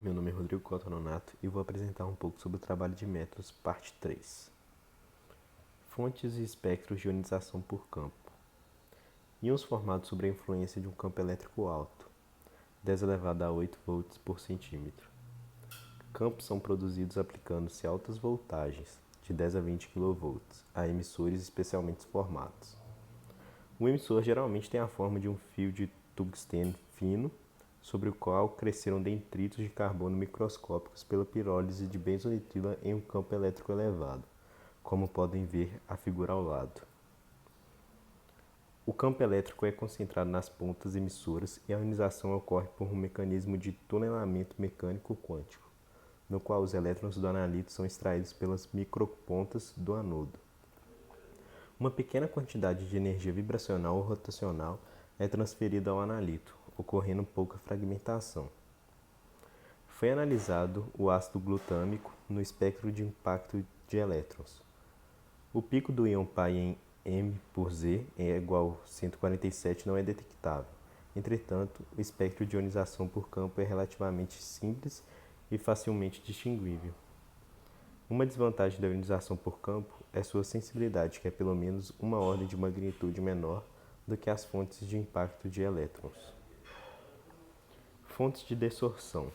Meu nome é Rodrigo Cota Nonato e vou apresentar um pouco sobre o trabalho de métodos, parte 3. Fontes e espectros de ionização por campo. Íons formados sob a influência de um campo elétrico alto, 10 elevado a 8 volts por centímetro. Campos são produzidos aplicando-se altas voltagens, de 10 a 20 kV, a emissores especialmente formados. O emissor geralmente tem a forma de um fio de tungstênio fino, sobre o qual cresceram detritos de carbono microscópicos pela pirólise de benzonitrila em um campo elétrico elevado, como podem ver a figura ao lado. O campo elétrico é concentrado nas pontas emissoras e a ionização ocorre por um mecanismo de tunelamento mecânico quântico, no qual os elétrons do analito são extraídos pelas micropontas do anodo. Uma pequena quantidade de energia vibracional ou rotacional é transferida ao analito, ocorrendo pouca fragmentação. Foi analisado o ácido glutâmico no espectro de impacto de elétrons. O pico do íon π em m por Z é igual a 147 não é detectável. Entretanto, o espectro de ionização por campo é relativamente simples e facilmente distinguível. Uma desvantagem da ionização por campo é sua sensibilidade, que é pelo menos uma ordem de magnitude menor do que as fontes de impacto de elétrons. Fontes de desorção.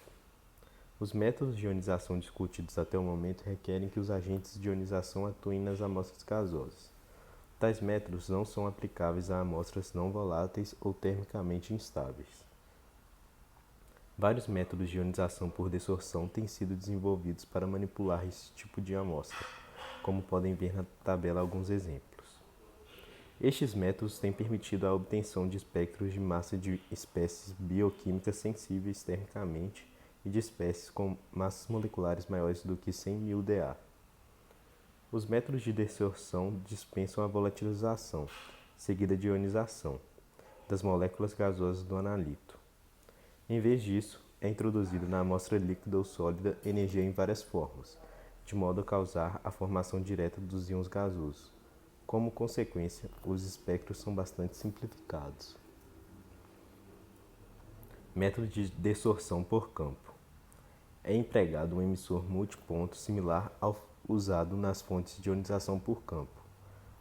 Os métodos de ionização discutidos até o momento requerem que os agentes de ionização atuem nas amostras gasosas. Tais métodos não são aplicáveis a amostras não voláteis ou termicamente instáveis. Vários métodos de ionização por desorção têm sido desenvolvidos para manipular esse tipo de amostra, como podem ver na tabela alguns exemplos. Estes métodos têm permitido a obtenção de espectros de massa de espécies bioquímicas sensíveis termicamente e de espécies com massas moleculares maiores do que 100.000 Da. Os métodos de desorção dispensam a volatilização, seguida de ionização, das moléculas gasosas do analito. Em vez disso, é introduzida na amostra líquida ou sólida energia em várias formas, de modo a causar a formação direta dos íons gasosos. Como consequência, os espectros são bastante simplificados. Método de desorção por campo. É empregado um emissor multiponto similar ao usado nas fontes de ionização por campo.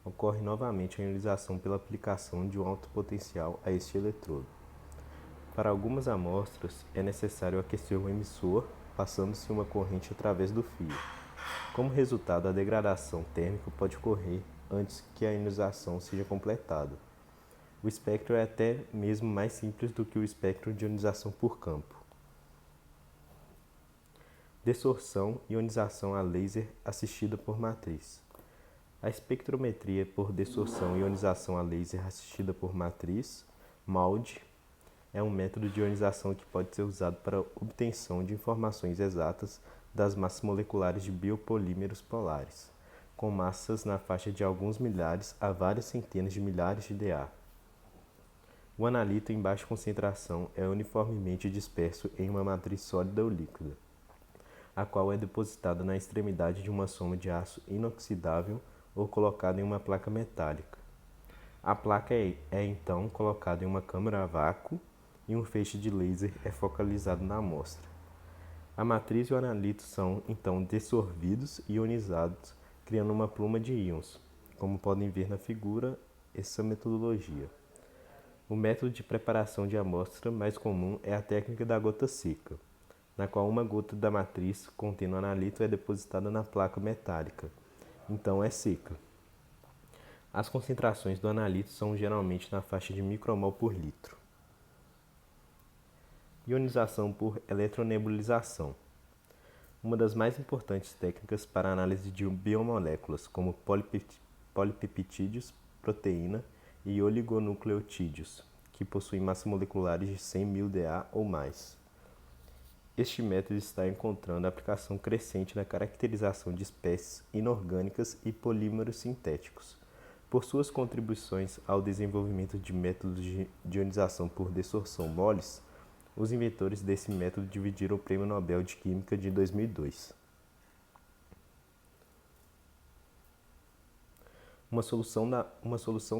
Ocorre novamente a ionização pela aplicação de um alto potencial a este eletrodo. Para algumas amostras, é necessário aquecer o emissor, passando-se uma corrente através do fio. Como resultado, a degradação térmica pode ocorrer antes que a ionização seja completada. O espectro é até mesmo mais simples do que o espectro de ionização por campo. Desorção e ionização a laser assistida por matriz. A espectrometria por desorção e ionização a laser assistida por matriz, MALD, é um método de ionização que pode ser usado para a obtenção de informações exatas das massas moleculares de biopolímeros polares, com massas na faixa de alguns milhares a várias centenas de milhares de Da. O analito em baixa concentração é uniformemente disperso em uma matriz sólida ou líquida, a qual é depositada na extremidade de uma soma de aço inoxidável ou colocada em uma placa metálica. A placa é então colocada em uma câmara a vácuo e um feixe de laser é focalizado na amostra. A matriz e o analito são então dissolvidos e ionizados, criando uma pluma de íons, como podem ver na figura essa metodologia. O método de preparação de amostra mais comum é a técnica da gota seca, na qual uma gota da matriz contendo o analito é depositada na placa metálica, então é seca. As concentrações do analito são geralmente na faixa de micromol por litro. Ionização por eletronebulização. Uma das mais importantes técnicas para a análise de biomoléculas, como polipeptídeos, proteína e oligonucleotídeos, que possuem massas moleculares de 100.000 Da ou mais. Este método está encontrando aplicação crescente na caracterização de espécies inorgânicas e polímeros sintéticos. Por suas contribuições ao desenvolvimento de métodos de ionização por desorção moles, os inventores desse método dividiram o Prêmio Nobel de Química de 2002. Uma solução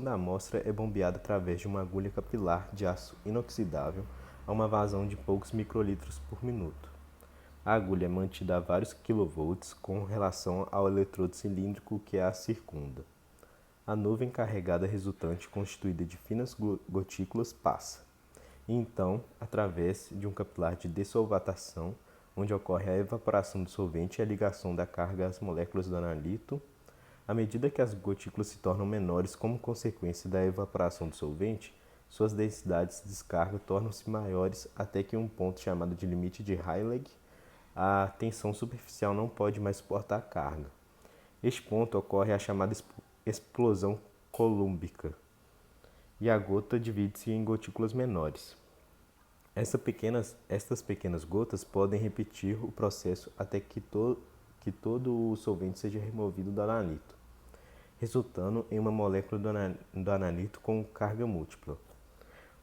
da amostra é bombeada através de uma agulha capilar de aço inoxidável a uma vazão de poucos microlitros por minuto. A agulha é mantida a vários kV com relação ao eletrodo cilíndrico que a circunda. A nuvem carregada resultante, constituída de finas gotículas, passa. E então, através de um capilar de dessolvatação, onde ocorre a evaporação do solvente e a ligação da carga às moléculas do analito, à medida que as gotículas se tornam menores como consequência da evaporação do solvente, suas densidades de descarga tornam-se maiores até que um ponto chamado de limite de Rayleigh, a tensão superficial não pode mais suportar a carga. Este ponto ocorre a chamada explosão colúmbica, e a gota divide-se em gotículas menores. Estas pequenas gotas podem repetir o processo até que todo o solvente seja removido do analito, resultando em uma molécula do analito com carga múltipla.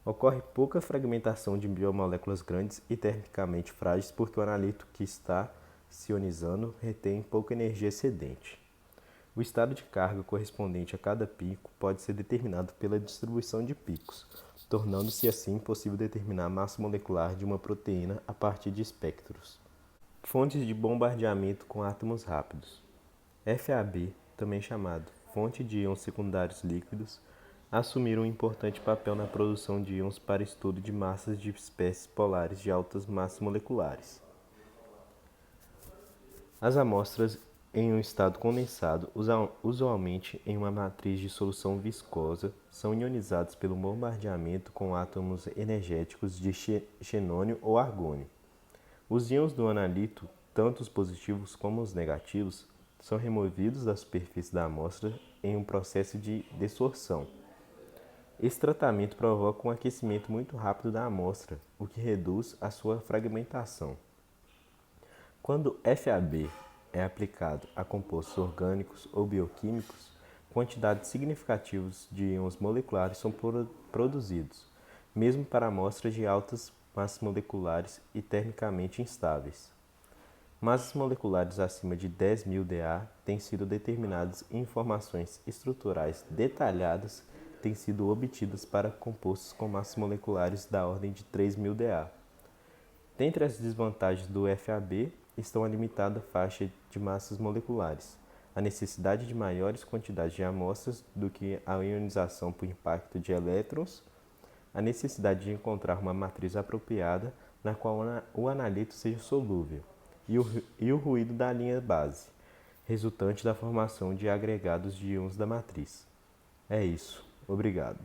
Ocorre pouca fragmentação de biomoléculas grandes e termicamente frágeis porque o analito que está se ionizando retém pouca energia excedente. O estado de carga correspondente a cada pico pode ser determinado pela distribuição de picos, tornando-se assim possível determinar a massa molecular de uma proteína a partir de espectros. Fontes de bombardeamento com átomos rápidos. FAB, também chamado fonte de íons secundários líquidos, assumiram um importante papel na produção de íons para estudo de massas de espécies polares de altas massas moleculares. As amostras em um estado condensado, usualmente em uma matriz de solução viscosa, são ionizadas pelo bombardeamento com átomos energéticos de xenônio ou argônio. Os íons do analito, tanto os positivos como os negativos, são removidos da superfície da amostra em um processo de desorção. Esse tratamento provoca um aquecimento muito rápido da amostra, o que reduz a sua fragmentação. Quando FAB é aplicado a compostos orgânicos ou bioquímicos, quantidades significativas de íons moleculares são produzidos, mesmo para amostras de altas massas moleculares e termicamente instáveis. Massas moleculares acima de 10.000 Da têm sido determinadas e informações estruturais detalhadas têm sido obtidas para compostos com massas moleculares da ordem de 3.000 Da. Dentre as desvantagens do FAB estão a limitada faixa de massas moleculares, a necessidade de maiores quantidades de amostras do que a ionização por impacto de elétrons, a necessidade de encontrar uma matriz apropriada na qual o analito seja solúvel, e o ruído da linha base, resultante da formação de agregados de íons da matriz. É isso. Obrigado.